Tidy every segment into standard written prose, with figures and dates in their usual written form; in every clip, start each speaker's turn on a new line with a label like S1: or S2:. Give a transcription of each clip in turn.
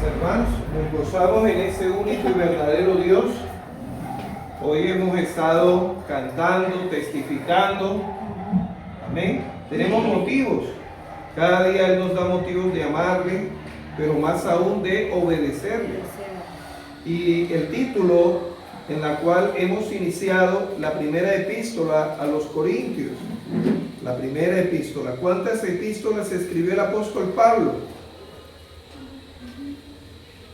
S1: Hermanos, nos gozamos en ese único y verdadero Dios. Hoy hemos estado cantando, testificando. Amén. Tenemos motivos. Cada día Él nos da motivos de amarle, pero más aún de obedecerle. Y el título en la cual hemos iniciado la primera epístola a los Corintios. La primera epístola. ¿Cuántas epístolas escribió el apóstol Pablo?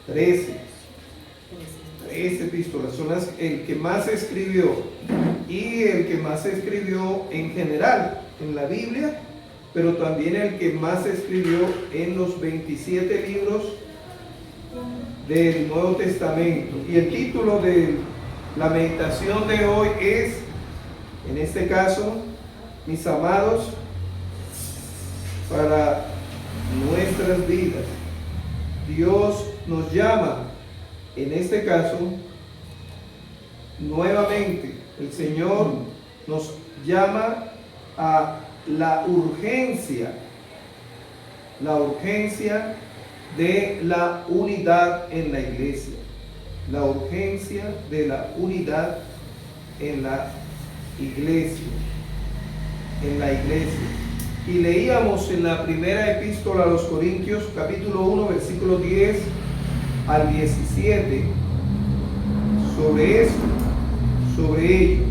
S1: 13 epístolas, son el que más escribió y el que más escribió en general en la Biblia, pero también el que más escribió en los 27 libros del Nuevo Testamento. Y el título de la meditación de hoy es, en este caso, mis amados, para nuestras vidas. Dios nos llama, en este caso, nuevamente, el Señor nos llama a la urgencia de la unidad en la iglesia, la urgencia de la unidad en la iglesia, Y leíamos en la primera epístola a los Corintios, capítulo 1, versículo 10 al 17, sobre esto, sobre ello.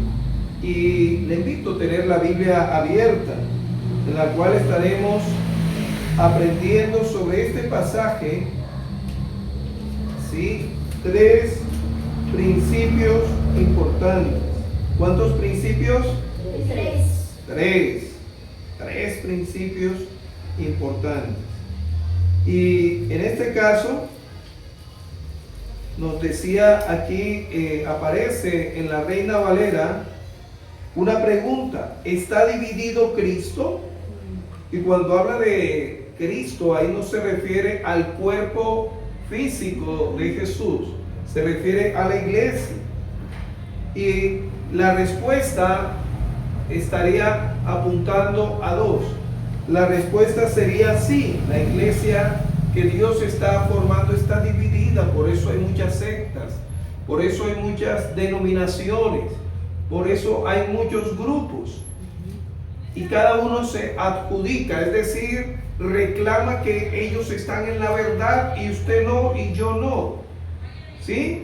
S1: Y le invito a tener la Biblia abierta, en la cual estaremos aprendiendo sobre este pasaje, ¿sí? 3 principios importantes. ¿Cuántos principios? 3 principios importantes. Y en este caso, nos decía aquí, aparece en la Reina Valera una pregunta: ¿está dividido Cristo? Y cuando habla de Cristo, ahí no se refiere al cuerpo físico de Jesús, se refiere a la iglesia. Y la respuesta estaría apuntando a 2. La respuesta sería sí, la iglesia que Dios está formando está dividida, por eso hay muchas sectas, por eso hay muchas denominaciones, por eso hay muchos grupos, y cada uno se adjudica, es decir, reclama que ellos están en la verdad y usted no y yo no, ¿sí?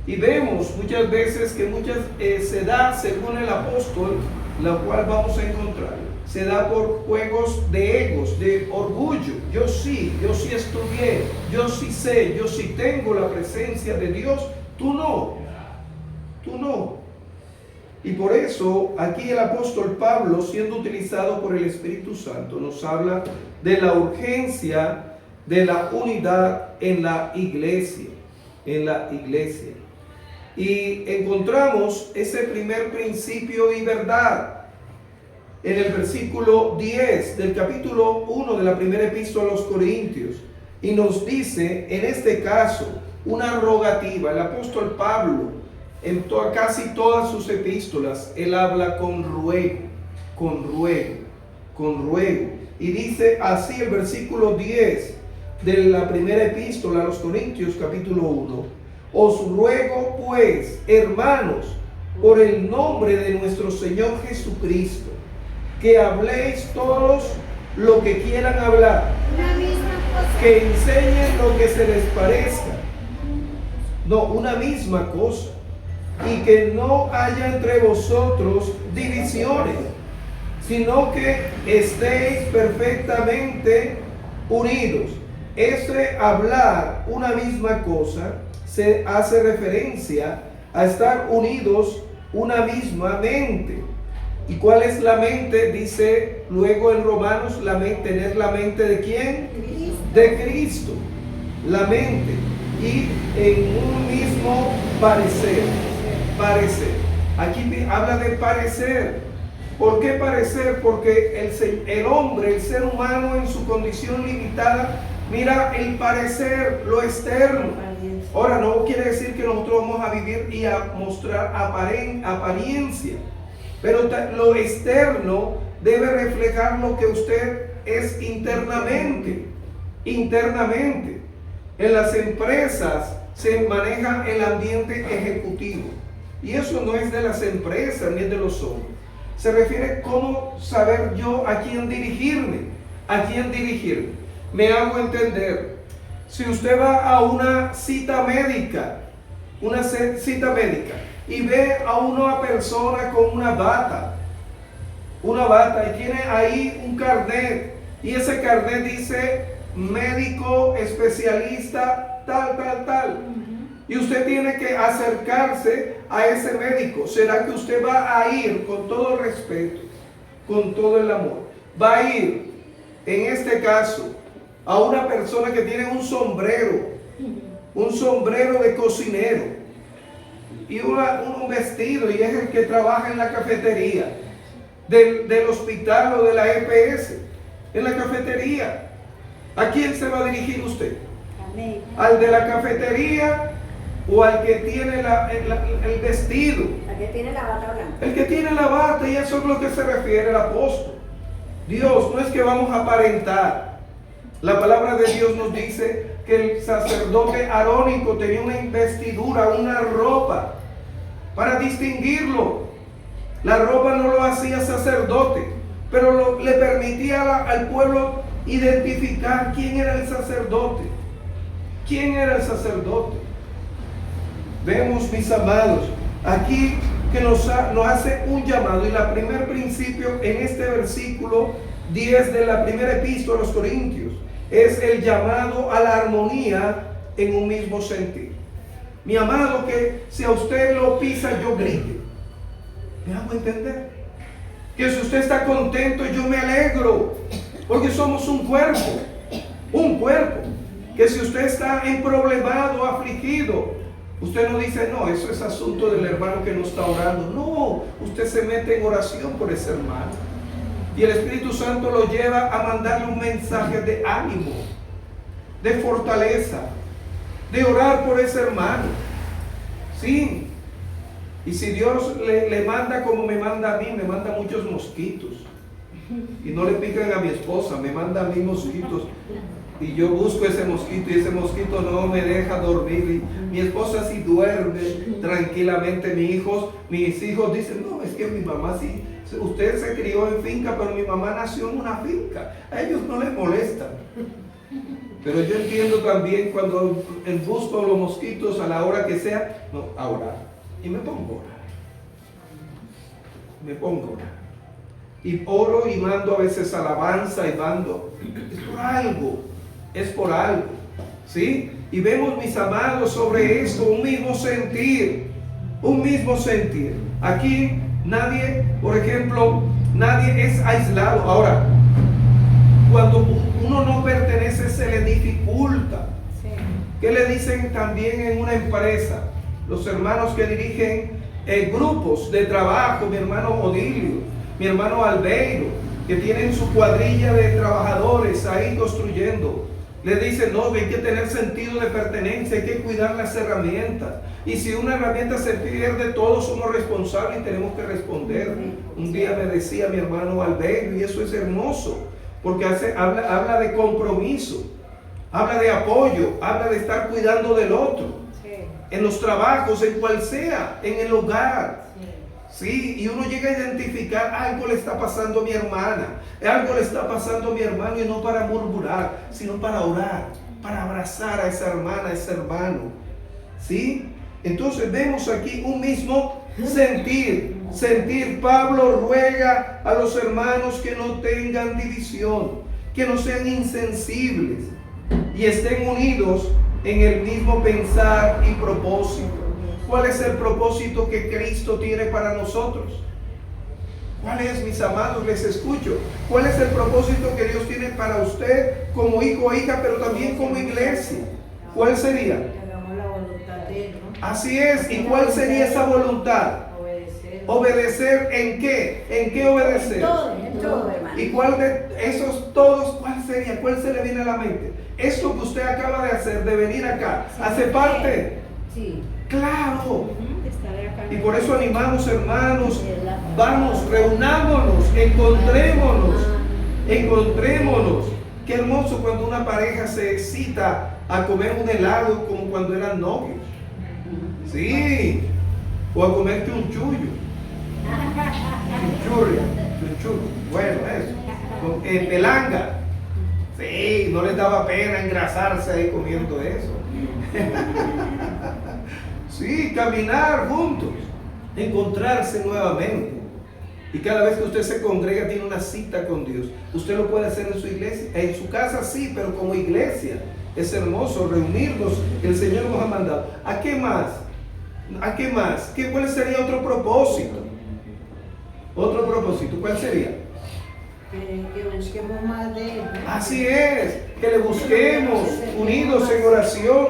S1: Y vemos muchas veces que se da, según el apóstol, la cual vamos a encontrar, se da por juegos de egos, de orgullo. Yo sí estudié, yo sí sé, yo sí tengo la presencia de Dios, tú no. Y por eso aquí el apóstol Pablo, siendo utilizado por el Espíritu Santo, nos habla de la urgencia de la unidad en la iglesia, Y encontramos ese primer principio y verdad en el versículo 10 del capítulo 1 de la primera epístola a los Corintios, y nos dice, en este caso, una rogativa. El apóstol Pablo, en casi todas sus epístolas, él habla con ruego, y dice así el versículo 10 de la primera epístola a los Corintios, capítulo 1: os ruego pues, hermanos, por el nombre de nuestro Señor Jesucristo, que habléis todos lo que quieran hablar, que enseñen lo que se les parezca, una misma cosa, y que no haya entre vosotros divisiones, sino que estéis perfectamente unidos. Hablar una misma cosa se hace referencia a estar unidos una misma mente. ¿Y cuál es la mente? Dice luego en Romanos, tener la mente ¿de quién? Cristo. De Cristo, la mente, y en un mismo parecer. Aquí habla de parecer. ¿Por qué parecer? Porque el hombre, el ser humano en su condición limitada, mira el parecer, lo externo. Ahora, no quiere decir que nosotros vamos a vivir y a mostrar apariencia, pero lo externo debe reflejar lo que usted es internamente. En las empresas se maneja el ambiente ejecutivo. Y eso no es de las empresas ni es de los hombres. Se refiere a cómo saber yo a quién dirigirme. A quién dirigirme. Me hago entender. Si usted va a una cita médica, y ve a una persona con una bata, y tiene ahí un carnet, y ese carnet dice médico especialista tal, y usted tiene que acercarse a ese médico. ¿Será que usted va a ir con todo el respeto, con todo el amor? Va a ir, en este caso, a una persona que tiene un sombrero de cocinero y un vestido, y es el que trabaja en la cafetería del hospital o de la EPS, en la cafetería. ¿A quién se va a dirigir usted? Amén. ¿Al de la cafetería o al que tiene el vestido?
S2: Al que tiene la bata blanca.
S1: El que tiene la bata, y eso es lo que se refiere el apóstol. Dios, no es que vamos a aparentar. La palabra de Dios nos dice que el sacerdote arónico tenía una investidura, una ropa, para distinguirlo. La ropa no lo hacía sacerdote, pero le permitía al pueblo identificar quién era el sacerdote. ¿Quién era el sacerdote? Vemos, mis amados, aquí que nos hace un llamado, y el primer principio en este versículo 10 de la primera epístola a los Corintios es el llamado a la armonía en un mismo sentir. Mi amado, que si a usted lo pisa, yo grite. ¿Me hago entender? Que si usted está contento, yo me alegro, porque somos un cuerpo. Que si usted está emproblemado, afligido, usted no dice, no, eso es asunto del hermano que no está orando. No, usted se mete en oración por ese hermano. Y el Espíritu Santo lo lleva a mandarle un mensaje de ánimo, de fortaleza, de orar por ese hermano. Sí. Y si Dios le manda como me manda a mí, me manda muchos mosquitos. Y no le pican a mi esposa, me manda a mí mosquitos. Y yo busco ese mosquito, y ese mosquito no me deja dormir. Y mi esposa sí duerme tranquilamente. Mis hijos dicen, no, es que mi mamá sí. Usted se crió en finca, pero mi mamá nació en una finca. A ellos no les molesta. Pero yo entiendo también cuando busco los mosquitos a la hora que sea, no, a orar. Y me pongo a orar. Y oro y mando a veces alabanza y mando. Es por algo. ¿Sí? Y vemos, mis amados, sobre esto un mismo sentir. Aquí nadie, por ejemplo, nadie es aislado. Ahora, cuando uno no pertenece, se le dificulta. Sí. ¿Qué le dicen también en una empresa? Los hermanos que dirigen grupos de trabajo, mi hermano Odilio, mi hermano Albeiro, que tienen su cuadrilla de trabajadores ahí construyendo. Le dicen, no, hay que tener sentido de pertenencia, hay que cuidar las herramientas. Y si una herramienta se pierde, todos somos responsables y tenemos que responder. Un día me decía mi hermano Albeiro, y eso es hermoso, porque habla de compromiso, habla de apoyo, habla de estar cuidando del otro. En los trabajos, en cual sea, en el hogar. Sí, y uno llega a identificar, algo le está pasando a mi hermana, algo le está pasando a mi hermano, y no para murmurar, sino para orar, para abrazar a esa hermana, a ese hermano. ¿Sí? Entonces vemos aquí un mismo sentir. Pablo ruega a los hermanos que no tengan división, que no sean insensibles y estén unidos en el mismo pensar y propósito. ¿Cuál es el propósito que Cristo tiene para nosotros? ¿Cuál es, mis amados? Les escucho. ¿Cuál es el propósito que Dios tiene para usted como hijo o hija, pero también como iglesia? ¿Cuál sería?
S2: Hagamos la voluntad de Él, ¿no?
S1: Así es. ¿Y cuál sería esa voluntad? ¿Obedecer en qué? ¿En qué obedecer?
S2: En todo, hermano.
S1: ¿Y cuál de esos todos, cuál sería? ¿Cuál se le viene a la mente? Esto que usted acaba de hacer, de venir acá, ¿hace parte? Sí. Claro. Y por eso animamos, hermanos, vamos, reunámonos, encontrémonos. Qué hermoso cuando una pareja se cita a comer un helado como cuando eran novios. Sí, o a comer chunchullo. Chunchurria, bueno, eso. Pelanga. Sí, no les daba pena engrasarse ahí comiendo eso. Sí, caminar juntos, encontrarse nuevamente. Y cada vez que usted se congrega tiene una cita con Dios. Usted lo puede hacer en su iglesia, en su casa sí, pero como iglesia. Es hermoso reunirnos que el Señor nos ha mandado. ¿A qué más? ¿A qué más? ¿Cuál sería otro propósito? Otro propósito, ¿cuál sería?
S2: Que busquemos más de Él.
S1: Así es, que le busquemos unidos en oración.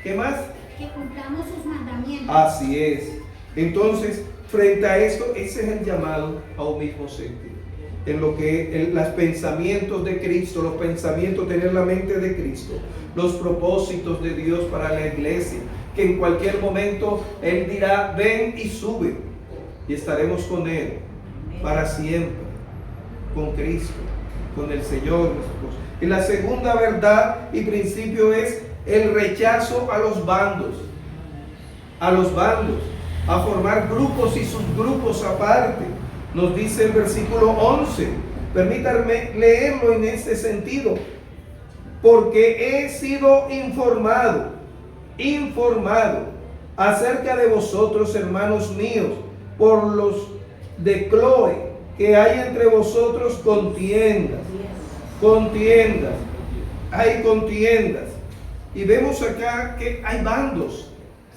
S1: ¿Qué más?
S3: Que cumplamos sus mandamientos.
S1: Así es. Entonces, frente a esto, ese es el llamado a un mismo sentir. En lo que los pensamientos de Cristo, los pensamientos, tener la mente de Cristo, los propósitos de Dios para la iglesia, que en cualquier momento Él dirá, ven y sube, y estaremos con Él para siempre, con Cristo, con el Señor. Y la segunda verdad y principio es el rechazo a los bandos, a formar grupos y subgrupos aparte. Nos dice el versículo 11, permítanme leerlo en este sentido, porque he sido informado acerca de vosotros, hermanos míos, por los de Cloe, que hay entre vosotros contiendas. Hay contiendas. Y vemos acá que hay bandos,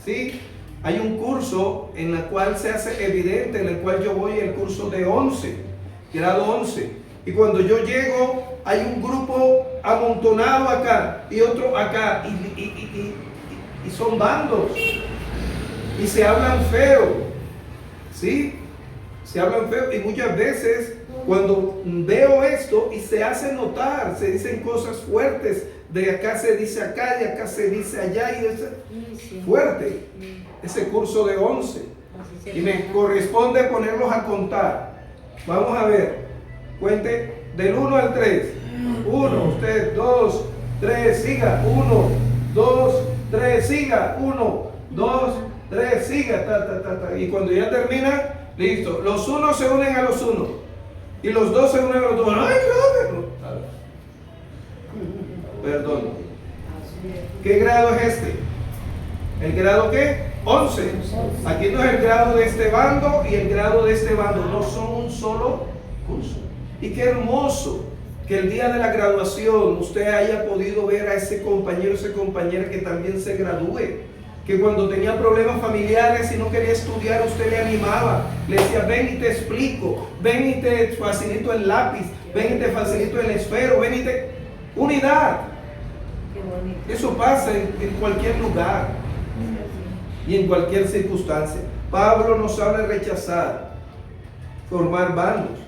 S1: ¿sí? Hay un curso en el cual se hace evidente, en el cual yo voy, el curso de 11, grado 11. Y cuando yo llego, hay un grupo amontonado acá y otro acá. Y son bandos. Y se hablan feo. ¿Sí? Se hablan feo. Y muchas veces, cuando veo esto y se hace notar, se dicen cosas fuertes. De acá se dice acá, de acá se dice allá. Y es fuerte. Ese curso de 11. Y me corresponde ponerlos a contar. Vamos a ver. Cuente del 1 al 3. 1, usted, 2, 3, siga. 1, 2, 3, siga. 1, 2, 3, siga. Y cuando ya termina, listo. Los unos se unen a los unos. Y los dos se unen a los dos. ¡Ay, no! Perdón. ¿Qué grado es este? ¿El grado qué? 11. Aquí no es el grado de este bando y el grado de este bando. No son un solo curso. Y qué hermoso que el día de la graduación usted haya podido ver a ese compañero, esa compañera que también se gradúe. Que cuando tenía problemas familiares y no quería estudiar, usted le animaba. Le decía, ven y te explico. Ven y te facilito el lápiz. Ven y te facilito el esfero. Ven y te... Unidad. Eso pasa en cualquier lugar y en cualquier circunstancia. Pablo nos habla de rechazar, formar bandos.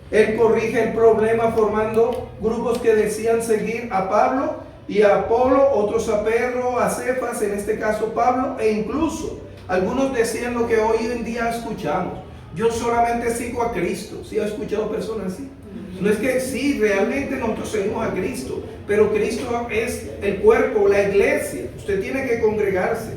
S1: Él corrige el problema formando grupos que decían seguir a Pablo y a Apolo, otros a Pedro, a Cefas, en este caso Pablo, e incluso algunos decían lo que hoy en día escuchamos: yo solamente sigo a Cristo. ¿Sí ha escuchado personas así? No es que sí, realmente nosotros seguimos a Cristo, pero Cristo es el cuerpo, la iglesia. Usted tiene que congregarse.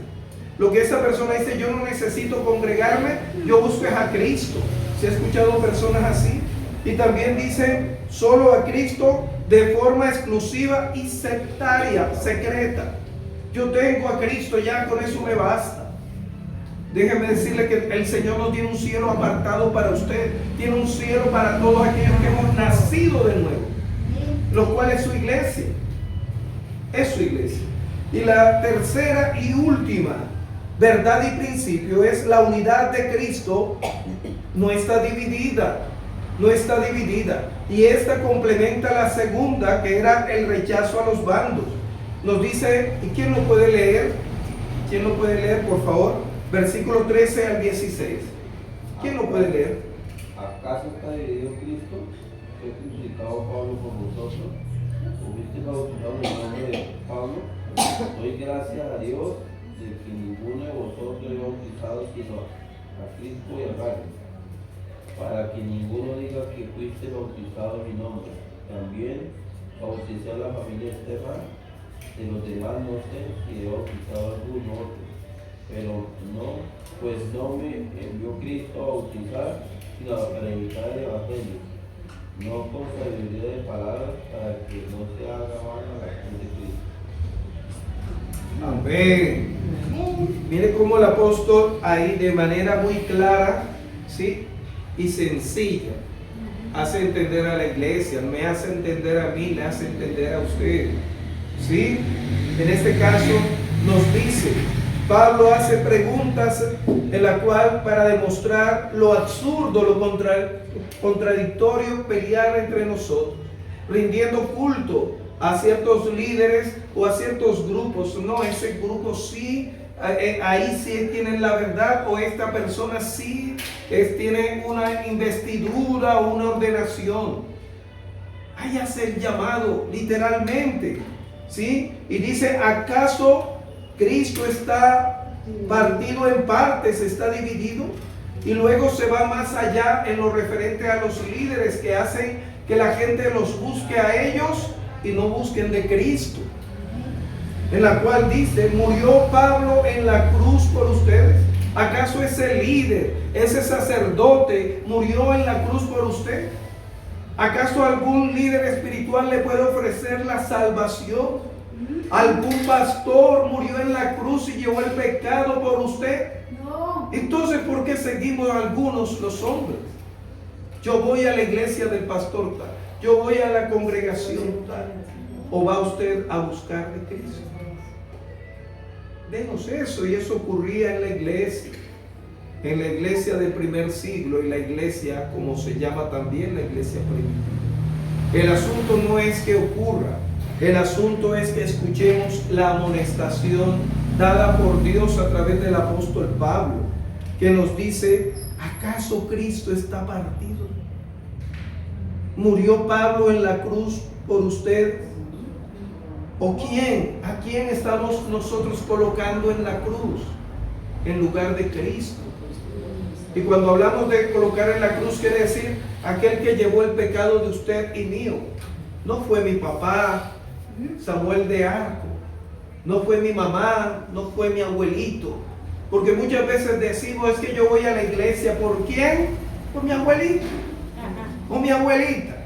S1: Lo que esa persona dice, yo no necesito congregarme, yo busco a Cristo. ¿Se ha escuchado personas así? Y también dicen solo a Cristo de forma exclusiva y sectaria, secreta. Yo tengo a Cristo, ya con eso me basta. Déjeme decirle que el Señor no tiene un cielo apartado para usted. Tiene un cielo para todos aquellos que hemos nacido de nuevo, lo cual es su iglesia. Es su iglesia. Y la tercera y última verdad y principio es la unidad de Cristo. No está dividida. No está dividida. Y esta complementa la segunda, que era el rechazo a los bandos. Nos dice, ¿y quién lo puede leer? ¿Quién lo puede leer, por favor? Versículo 13 al 16. ¿Quién lo puede leer?
S4: ¿Acaso está dividido Cristo? ¿Fue crucificado Pablo por vosotros? ¿Fuiste bautizado en el nombre de Pablo? Doy gracias a Dios de que ninguno de vosotros haya bautizado sino a Cristo y a Gayo, para que ninguno diga que fuiste bautizado en mi nombre. También bauticé a la familia Esteban. De los demás no sé si he bautizado a algún otro, pero no, pues no me envió Cristo a bautizar, sino a predicar el Evangelio, no con sabiduría de palabras, para que no se haga mal a la cruz de Cristo.
S1: Amén. Mire cómo el apóstol ahí de manera muy clara, ¿sí?, y sencilla hace entender a la iglesia, me hace entender a mí, le hace entender a usted, ¿sí? En este caso nos dice, Pablo hace preguntas en la cual para demostrar lo absurdo, lo contradictorio pelear entre nosotros, rindiendo culto a ciertos líderes o a ciertos grupos. No, ese grupo sí, ahí sí tienen la verdad, o esta persona sí tiene una investidura o una ordenación. Háyase el llamado literalmente, ¿sí? Y dice, ¿acaso Cristo está partido en partes, está dividido? Y luego se va más allá en lo referente a los líderes que hacen que la gente los busque a ellos y no busquen de Cristo. En la cual dice, ¿murió Pablo en la cruz por ustedes? ¿Acaso ese líder, ese sacerdote murió en la cruz por usted? ¿Acaso algún líder espiritual le puede ofrecer la salvación? ¿Algún pastor murió en la cruz y llevó el pecado por usted?
S3: No.
S1: Entonces, ¿por qué seguimos algunos los hombres? Yo voy a la iglesia del pastor tal, yo voy a la congregación tal. ¿O va usted a buscar de Cristo? Denos eso, y eso ocurría en la iglesia del primer siglo, y la iglesia, como se llama también la iglesia primitiva. El asunto no es que ocurra, el asunto es que escuchemos la amonestación dada por Dios a través del apóstol Pablo, que nos dice, ¿acaso Cristo está partido? ¿Murió Pablo en la cruz por usted? ¿O quién? ¿A quién estamos nosotros colocando en la cruz en lugar de Cristo? Y cuando hablamos de colocar en la cruz, quiere decir aquel que llevó el pecado de usted y mío. No fue mi papá, Samuel de Arco, no fue mi mamá, no fue mi abuelito. Porque muchas veces decimos, es que yo voy a la iglesia, ¿por quién? Por mi abuelito, o mi abuelita,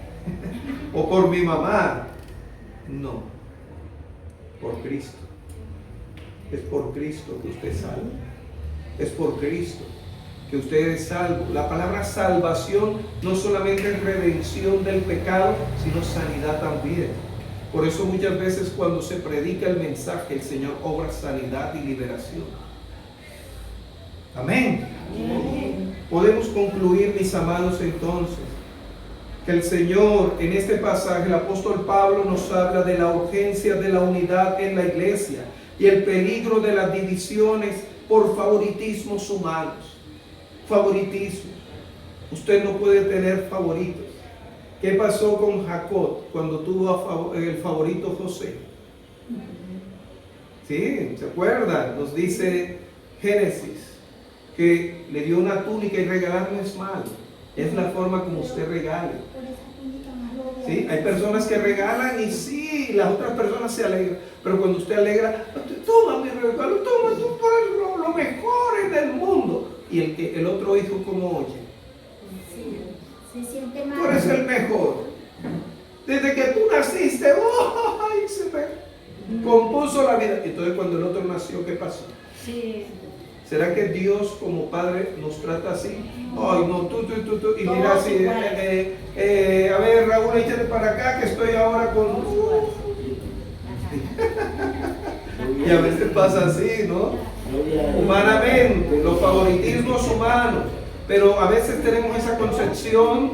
S1: o por mi mamá. No, por Cristo. Es por Cristo que usted es salvo. Es por Cristo que usted es salvo. La palabra salvación no solamente es redención del pecado, sino sanidad también. Por eso muchas veces cuando se predica el mensaje, el Señor obra sanidad y liberación. Amén. Amén. Podemos concluir, mis amados, entonces, que el Señor, en este pasaje, el apóstol Pablo nos habla de la urgencia de la unidad en la iglesia y el peligro de las divisiones por favoritismos humanos. Favoritismo. Usted no puede tener favoritos. ¿Qué pasó con Jacob cuando tuvo el favorito José? Sí, ¿se acuerdan? Nos dice Génesis que le dio una túnica, y regalar no es malo. Es la forma como usted regale. ¿Sí? Hay personas que regalan y sí, las otras personas se alegran. Pero cuando usted alegra, toma mi regalo, toma, tú eres lo mejor del mundo. Y el otro hijo, ¿cómo oye?
S3: Se siente mal.
S1: Tú eres el mejor. Desde que tú naciste, ¡ay! Se me compuso la vida. Entonces cuando el otro nació, ¿qué pasó?
S2: Sí.
S1: ¿Será que Dios como Padre nos trata así? Ay, no, tú. Y mira así, a ver, Raúl, échate para acá que estoy ahora con... Y a veces pasa así, ¿no? Humanamente, los favoritismos humanos. Pero a veces tenemos esa concepción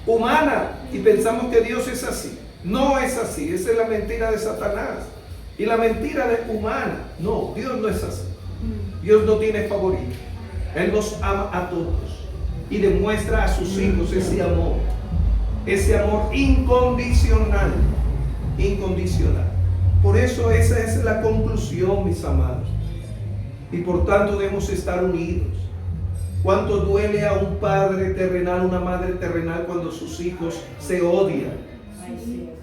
S1: humana y pensamos que Dios es así. No es así, esa es la mentira de Satanás. Y la mentira humana, no, Dios no es así. Dios no tiene favoritos. Él nos ama a todos y demuestra a sus hijos ese amor incondicional, incondicional. Por eso esa es la conclusión, mis amados. Y por tanto debemos estar unidos. ¿Cuánto duele a un padre terrenal, una madre terrenal cuando sus hijos se odian?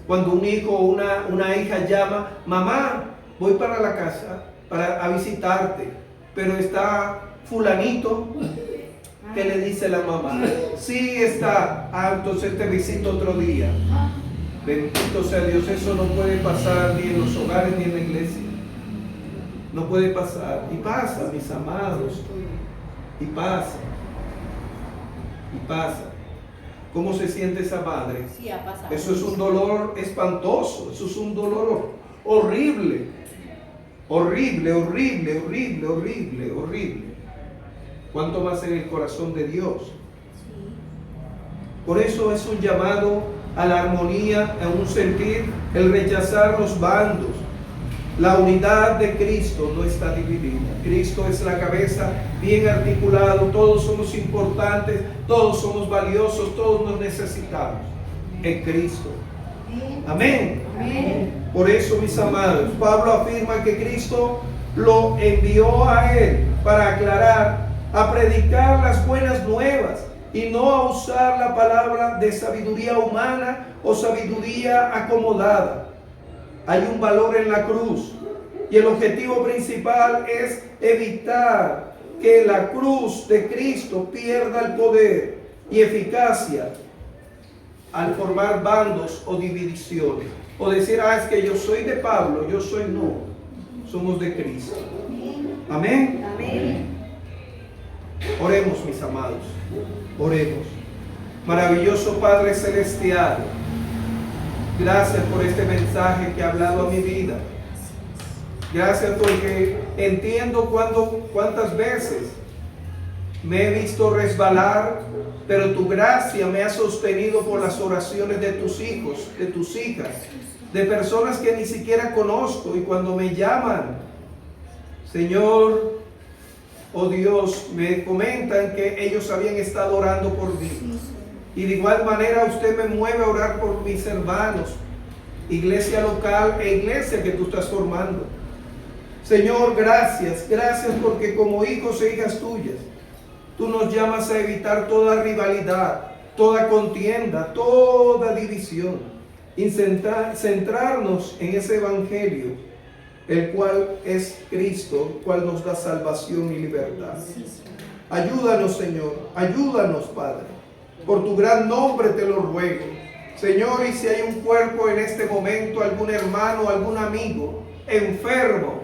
S1: Cuando un hijo o una hija llama, mamá, voy para la casa a visitarte, pero está fulanito. ¿Qué le dice la mamá? Sí está. Entonces te visito otro día. Bendito sea Dios, eso no puede pasar ni en los hogares ni en la iglesia. No puede pasar. Y pasa, mis amados. Y pasa. Y pasa. ¿Cómo se siente esa madre?
S2: Sí, ha pasado.
S1: Eso es un dolor espantoso. Eso es un dolor horrible. Horrible, horrible, horrible, horrible, horrible. ¿Cuánto más en el corazón de Dios? Por eso es un llamado a la armonía, a un sentir, el rechazar los bandos. La unidad de Cristo no está dividida. Cristo es la cabeza, bien articulado. Todos somos importantes, todos somos valiosos, todos nos necesitamos en Cristo. Amén.
S2: Amén.
S1: Por eso, mis amados, Pablo afirma que Cristo lo envió a él para aclarar, a predicar las buenas nuevas y no a usar la palabra de sabiduría humana o sabiduría acomodada. Hay un valor en la cruz y el objetivo principal es evitar que la cruz de Cristo pierda el poder y eficacia al formar bandos o divisiones. O decir, es que yo soy de Pablo, yo soy no. Somos de Cristo. Amén.
S2: Amén.
S1: Oremos, mis amados. Oremos. Maravilloso Padre Celestial, gracias por este mensaje que ha hablado a mi vida. Gracias porque entiendo cuántas veces me he visto resbalar, pero tu gracia me ha sostenido por las oraciones de tus hijos, de tus hijas, de personas que ni siquiera conozco, y cuando me llaman, Señor, oh Dios, me comentan que ellos habían estado orando por mí. Y de igual manera usted me mueve a orar por mis hermanos, iglesia local e iglesia que tú estás formando. Señor, gracias porque como hijos e hijas tuyas, tú nos llamas a evitar toda rivalidad, toda contienda, toda división, y centrarnos en ese evangelio, el cual es Cristo, el cual nos da salvación y libertad. Ayúdanos, Señor, ayúdanos, Padre, por tu gran nombre te lo ruego. Señor, y si hay un cuerpo en este momento, algún hermano, algún amigo enfermo,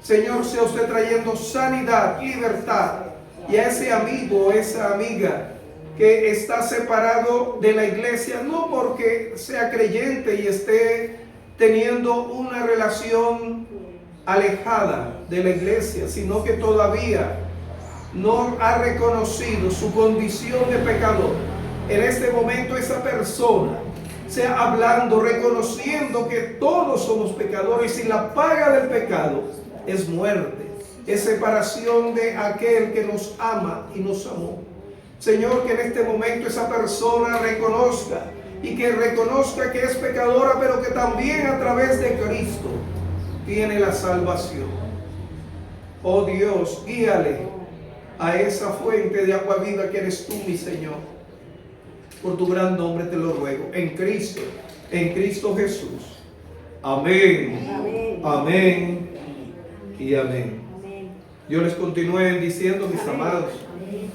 S1: Señor, sea usted trayendo sanidad, libertad, y a ese amigo o esa amiga que está separado de la iglesia, no porque sea creyente y esté teniendo una relación alejada de la iglesia, sino que todavía no ha reconocido su condición de pecador. En este momento esa persona sea hablando, reconociendo que todos somos pecadores y la paga del pecado es muerte, es separación de aquel que nos ama y nos amó. Señor, que en este momento esa persona reconozca y que reconozca que es pecadora, pero que también a través de Cristo tiene la salvación. Oh Dios, guíale a esa fuente de agua viva que eres tú, mi Señor. Por tu gran nombre te lo ruego, en Cristo Jesús. Amén.
S2: Amén.
S1: Amén y amén.
S2: Amén.
S1: Dios les continúe bendiciendo, mis
S2: Amén.
S1: amados.
S2: Amén.